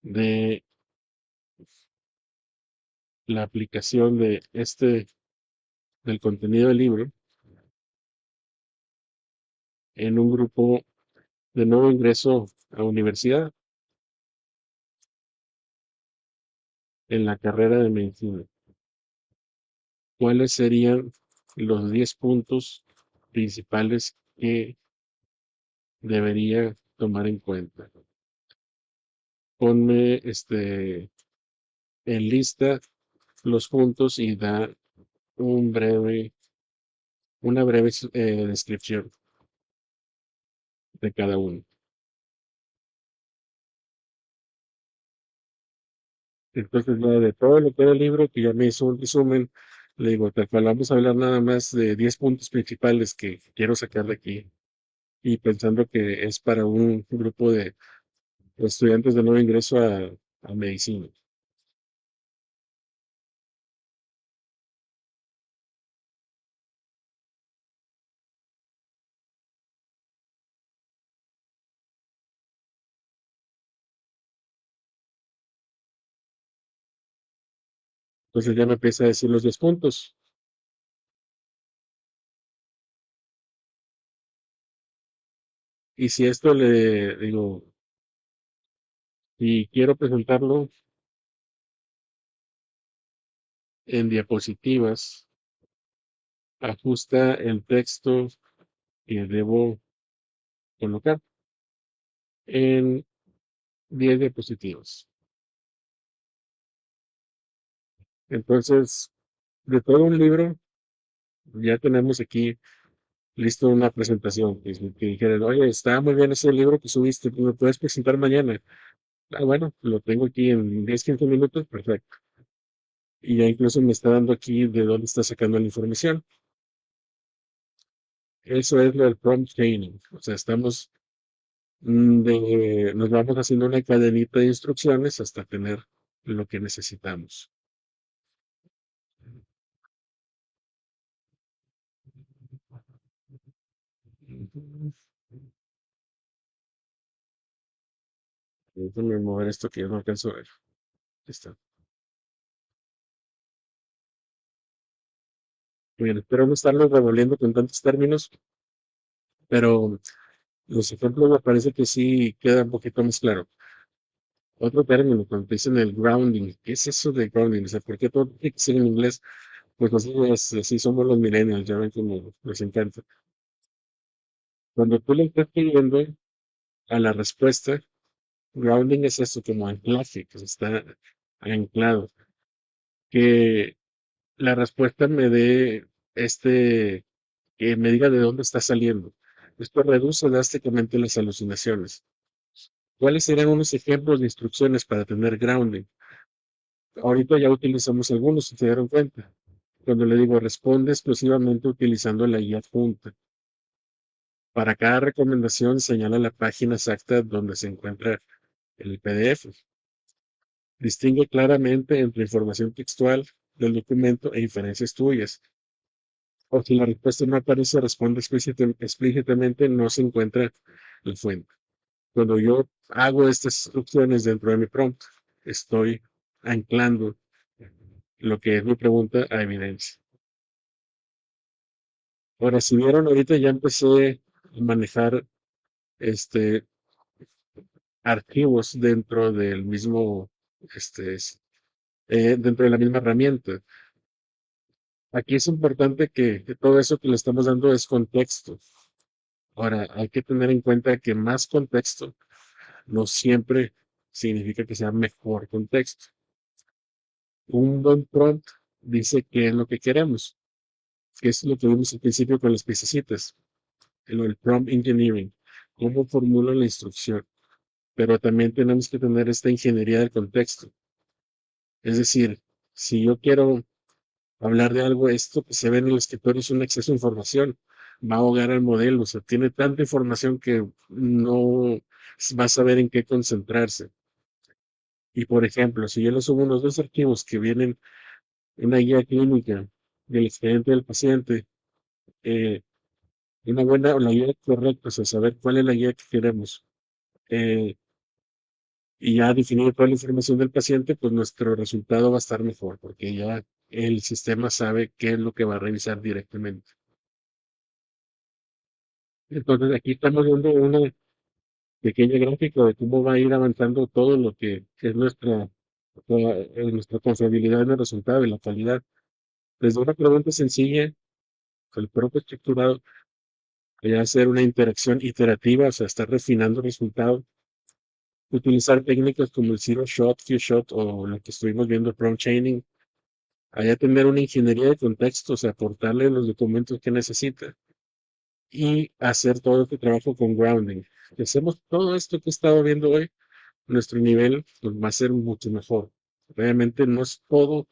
de la aplicación del contenido del libro en un grupo de nuevo ingreso a universidad en la carrera de medicina. ¿Cuáles serían los 10 puntos principales que debería tomar en cuenta? Ponme en lista los puntos y da un una breve descripción de cada uno. Entonces, de todo lo que era el libro, que ya me hizo un resumen, le digo, tal cual vamos a hablar nada más de 10 puntos principales que quiero sacar de aquí. Y pensando que es para un grupo de estudiantes de nuevo ingreso a medicina. Entonces ya me empieza a decir los 10 puntos. Y si esto le digo, y quiero presentarlo en diapositivas, ajusta el texto que debo colocar en 10 diapositivas. Entonces, de todo un libro, ya tenemos aquí listo una presentación. Que dijeran, oye, está muy bien ese libro que subiste, ¿tú me puedes presentar mañana? Ah, bueno, lo tengo aquí en 10, 15 minutos, perfecto. Y ya incluso me está dando aquí de dónde está sacando la información. Eso es lo del prompt training. O sea, nos vamos haciendo una cadenita de instrucciones hasta tener lo que necesitamos. Déjame mover esto que yo no alcanzo a ver. Ahí está. Bien, espero no estarlo revolviendo con tantos términos, pero los ejemplos me parece que sí queda un poquito más claro. Otro término, cuando te dicen el grounding, ¿qué es eso de grounding? O sea, ¿por qué todo tiene que ser en inglés? Pues así somos los millennials, ya ven como nos encanta. Cuando tú le estás pidiendo a la respuesta, grounding es esto, como anclaje, que se está anclado. Que la respuesta me dé que me diga de dónde está saliendo. Esto reduce drásticamente las alucinaciones. ¿Cuáles serían unos ejemplos de instrucciones para tener grounding? Ahorita ya utilizamos algunos, si se dieron cuenta. Cuando le digo responde exclusivamente utilizando la guía adjunta. Para cada recomendación señala la página exacta donde se encuentra el PDF. Distingue claramente entre información textual del documento e inferencias tuyas. O si la respuesta no aparece, responde explícitamente, no se encuentra la fuente. Cuando yo hago estas instrucciones dentro de mi prompt, estoy anclando lo que es mi pregunta a evidencia. Ahora, si vieron, ahorita ya empecé a manejar este, archivos dentro del mismo, dentro de la misma herramienta. Aquí es importante que todo eso que le estamos dando es contexto. Ahora, hay que tener en cuenta que más contexto no siempre significa que sea mejor contexto. Un buen prompt dice qué es lo que queremos, que es lo que vimos al principio con las piececitas, el prompt engineering, cómo formulo la instrucción. Pero también tenemos que tener esta ingeniería del contexto. Es decir, si yo quiero hablar de algo, esto que se ve en el escritorio es un exceso de información, va a ahogar al modelo, o sea, tiene tanta información que no va a saber en qué concentrarse. Y por ejemplo, si yo le subo unos dos archivos que vienen en una guía clínica del expediente del paciente, eh, una buena o la guía correcta, o sea, saber cuál es la guía que queremos, eh, y ya definir toda la información del paciente, pues nuestro resultado va a estar mejor, porque ya el sistema sabe qué es lo que va a revisar directamente. Entonces, aquí estamos viendo una pequeña gráfica de cómo va a ir avanzando todo lo que es nuestra confiabilidad en el resultado y la calidad. Desde una pregunta sencilla, el propio estructurado, a hacer una interacción iterativa, o sea, estar refinando el resultado, utilizar técnicas como el zero shot, few shot o lo que estuvimos viendo, prompt chaining, allá tener una ingeniería de contexto, o sea, aportarle los documentos que necesita y hacer todo este trabajo con grounding. Si hacemos todo esto que he estado viendo hoy, nuestro nivel pues, va a ser mucho mejor. Obviamente no es todo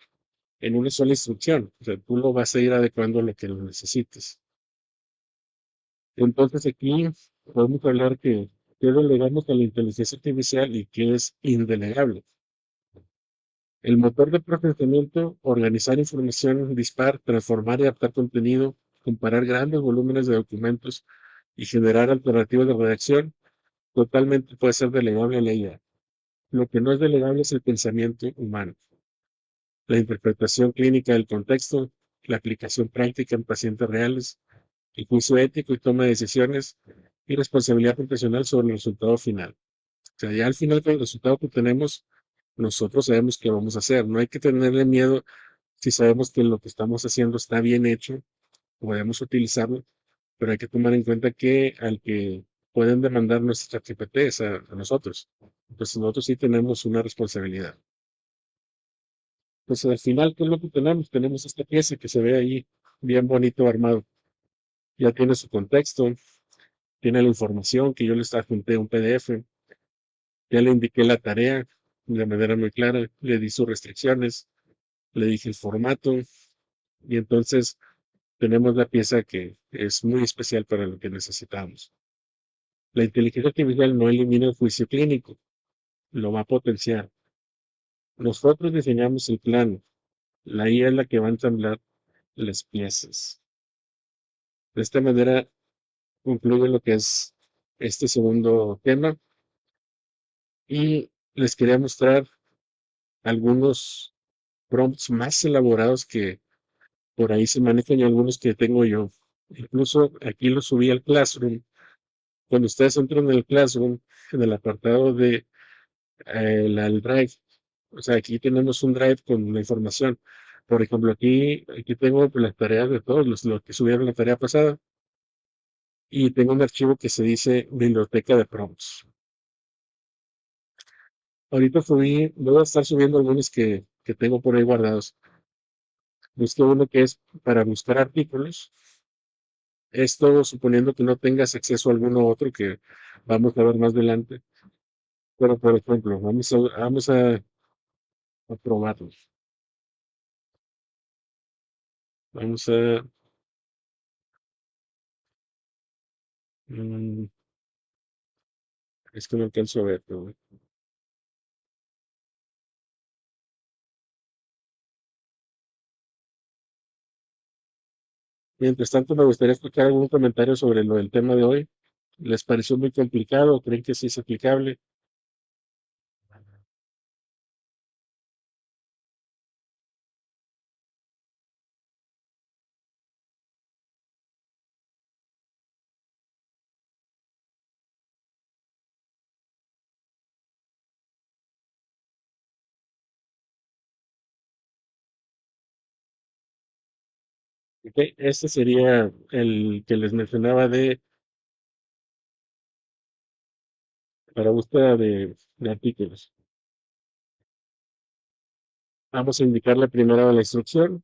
en una sola instrucción, o sea, tú lo vas a ir adecuando a lo que lo necesites. Entonces aquí podemos hablar que qué delegamos a la inteligencia artificial y qué es indelegable. El motor de procesamiento, organizar información dispar, transformar y adaptar contenido, comparar grandes volúmenes de documentos y generar alternativas de redacción, totalmente puede ser delegable a la IA. Lo que no es delegable es el pensamiento humano, la interpretación clínica del contexto, la aplicación práctica en pacientes reales, el juicio ético y toma de decisiones y responsabilidad profesional sobre el resultado final. O sea, ya al final con el resultado que tenemos, nosotros sabemos qué vamos a hacer. No hay que tenerle miedo si sabemos que lo que estamos haciendo está bien hecho, podemos utilizarlo, pero hay que tomar en cuenta que al que pueden demandar nuestras GPT es a nosotros. Entonces nosotros sí tenemos una responsabilidad. Pues al final, ¿qué es lo que tenemos? Tenemos esta pieza que se ve ahí bien bonito armado. Ya tiene su contexto, tiene la información que yo les adjunté un PDF, ya le indiqué la tarea de manera muy clara, le di sus restricciones, le dije el formato y entonces tenemos la pieza que es muy especial para lo que necesitamos. La inteligencia artificial no elimina el juicio clínico, lo va a potenciar. Nosotros diseñamos el plan, la IA es la que va a ensamblar las piezas. De esta manera concluye lo que es este segundo tema y les quería mostrar algunos prompts más elaborados que por ahí se manejan y algunos que tengo yo. Incluso aquí lo subí al Classroom. Cuando ustedes entran en el Classroom, en el apartado de el Drive, o sea, aquí tenemos un Drive con la información. Por ejemplo, aquí tengo las tareas de todos los que subieron la tarea pasada y tengo un archivo que se dice biblioteca de prompts. Ahorita voy a estar subiendo algunos que tengo por ahí guardados. Busqué uno que es para buscar artículos. Esto suponiendo que no tengas acceso a alguno otro que vamos a ver más adelante. Pero, por ejemplo, vamos a probarlos. Vamos a... mm, es que no alcanzo a ver, pero mientras tanto me gustaría escuchar algún comentario sobre lo del tema de hoy. ¿Les pareció muy complicado? ¿Creen que sí es aplicable? Ok, este sería el que les mencionaba para búsqueda de artículos. Vamos a indicar la primera de la instrucción.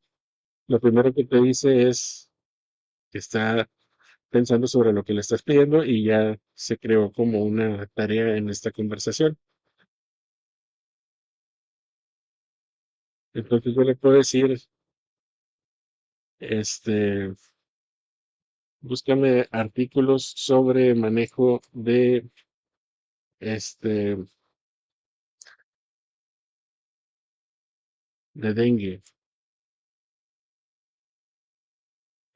Lo primero que te dice es que está pensando sobre lo que le estás pidiendo y ya se creó como una tarea en esta conversación. Entonces yo le puedo decir, este, búscame artículos sobre manejo este, de dengue.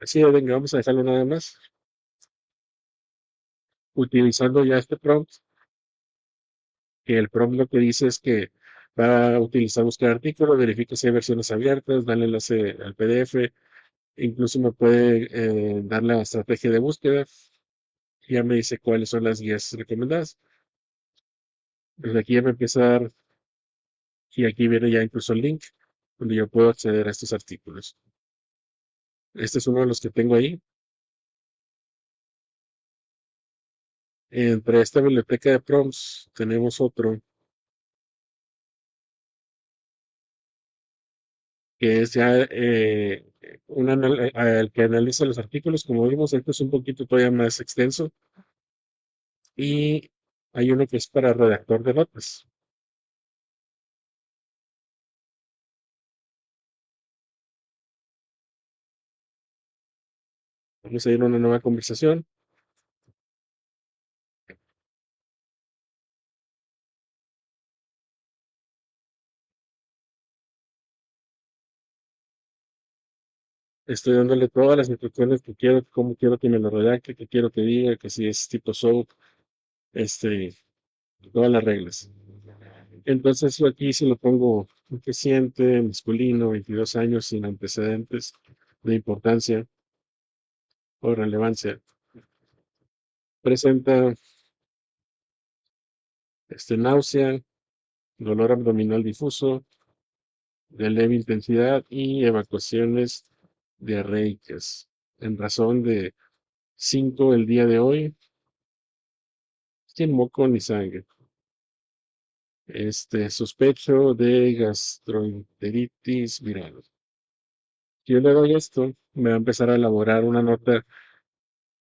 Así de, venga, vamos a dejarlo nada más. Utilizando ya este prompt, que el prompt lo que dice es que va a utilizar buscar artículos, verifica si hay versiones abiertas, dale enlace al PDF, incluso me puede dar la estrategia de búsqueda. Ya me dice cuáles son las guías recomendadas. Desde aquí ya me empieza a dar, y aquí viene ya incluso el link donde yo puedo acceder a estos artículos. Este es uno de los que tengo ahí. Entre esta biblioteca de prompts tenemos otro que es ya el que analiza los artículos. Como vimos, esto es un poquito todavía más extenso. Y hay uno que es para redactor de notas. Vamos a ir a una nueva conversación. Estoy dándole todas las instrucciones que quiero, cómo quiero que me lo redacte, que quiero que diga, que si es tipo SOAP, este, todas las reglas. Entonces yo aquí si lo pongo un reciente, masculino, 22 años, sin antecedentes de importancia o relevancia. Presenta náusea, dolor abdominal difuso, de leve intensidad y evacuaciones diarreicas. En razón de 5 el día de hoy, sin moco ni sangre. Sospecho de gastroenteritis viral. Si yo le doy esto, me va a empezar a elaborar una nota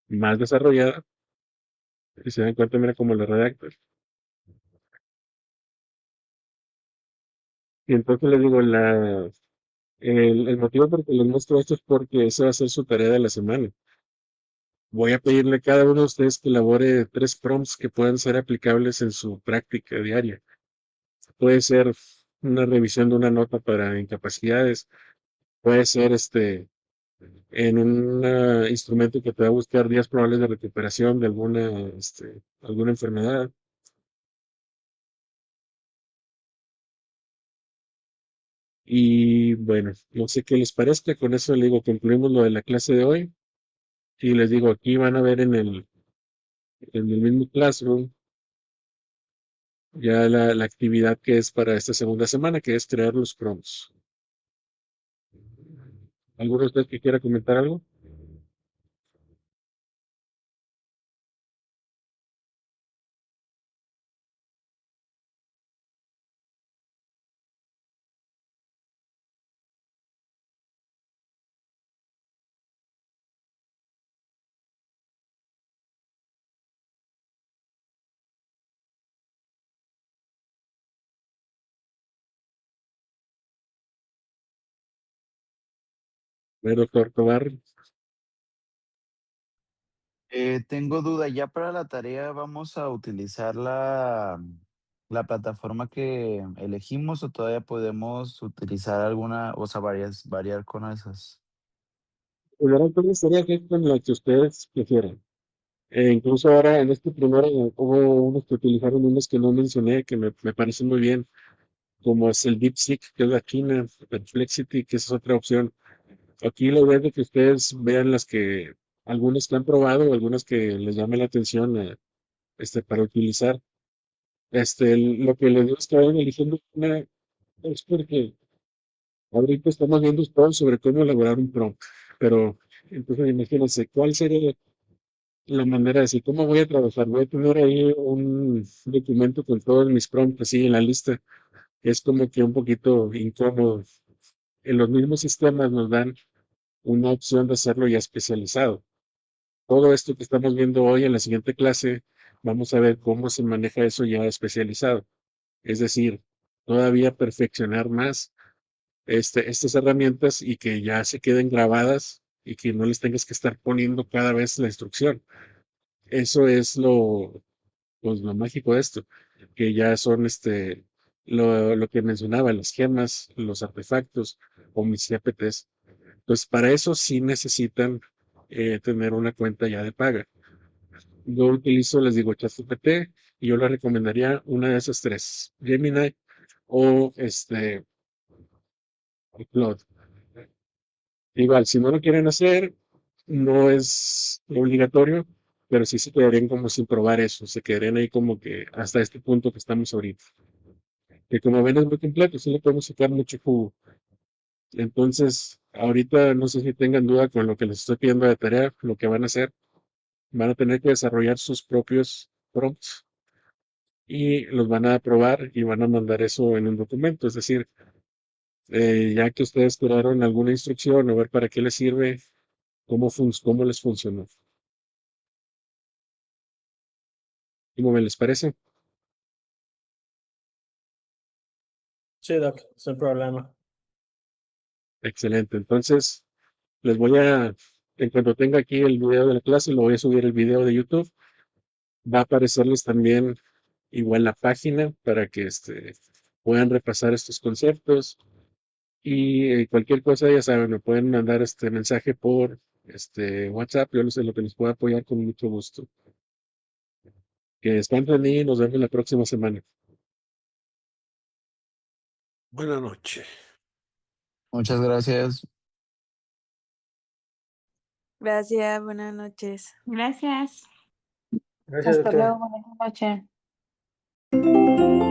más desarrollada. Y se dan cuenta, mira cómo lo redacto. Y entonces les digo, el motivo por el que les muestro esto es porque esa va a ser su tarea de la semana. Voy a pedirle a cada uno de ustedes que elabore 3 prompts que puedan ser aplicables en su práctica diaria. Puede ser una revisión de una nota para incapacidades, puede ser en un instrumento que te va a buscar días probables de recuperación de alguna enfermedad. Y bueno, no sé qué les parezca. Con eso le digo, concluimos lo de la clase de hoy. Y les digo, aquí van a ver en el mismo Classroom ya la actividad que es para esta segunda semana, que es crear los prompts. ¿Alguno de ustedes que quiera comentar algo? A ver, doctor Tobar, Tengo duda, ya para la tarea vamos a utilizar la plataforma que elegimos o todavía podemos utilizar alguna, o sea, variar con esas. entonces sería que con la que ustedes prefieran. Incluso ahora en este primero hubo unos que utilizaron unos que no mencioné, que me parecen muy bien, como es el DeepSeek, que es la China, Perplexity, que esa es otra opción. Aquí la idea es de que ustedes vean algunas que han probado, algunas que les llame la atención para utilizar. Lo que les digo es que vayan eligiendo una, es porque ahorita estamos viendo todo sobre cómo elaborar un prompt, pero entonces imagínense, ¿cuál sería la manera de decir cómo voy a trabajar? Voy a tener ahí un documento con todos mis prompts así en la lista. Es como que un poquito incómodo. En los mismos sistemas nos dan una opción de hacerlo ya especializado. Todo esto que estamos viendo hoy en la siguiente clase, vamos a ver cómo se maneja eso ya especializado. Es decir, todavía perfeccionar más estas herramientas y que ya se queden grabadas y que no les tengas que estar poniendo cada vez la instrucción. Eso es pues, lo mágico de esto, que ya son lo que mencionaba, las gemas, los artefactos o mis CPTs. Entonces, para eso sí necesitan tener una cuenta ya de paga. Yo utilizo, les digo, ChatGPT, y yo le recomendaría una de esas tres, Gemini o Claude. Igual, si no lo quieren hacer, no es obligatorio, pero sí se quedarían como sin probar eso, se quedarían ahí como que hasta este punto que estamos ahorita. Que como ven es muy completo, sí le podemos sacar mucho jugo. Entonces, ahorita no sé si tengan duda con lo que les estoy pidiendo de tarea, lo que van a hacer. Van a tener que desarrollar sus propios prompts y los van a probar y van a mandar eso en un documento. Es decir, ya que ustedes crearon alguna instrucción o ver para qué les sirve, cómo les funcionó. ¿Cómo me les parece? Sí, Doc, sin problema. Excelente. Entonces, les en cuanto tenga aquí el video de la clase, lo voy a subir el video de YouTube. Va a aparecerles también igual la página para que puedan repasar estos conceptos. Y cualquier cosa, ya saben, me pueden mandar este mensaje por WhatsApp. Yo no sé lo que les pueda apoyar con mucho gusto. Que descansen y nos vemos la próxima semana. Buenas noches. Muchas gracias. Gracias, buenas noches. Gracias. Gracias, Hasta doctor. luego, buenas noches.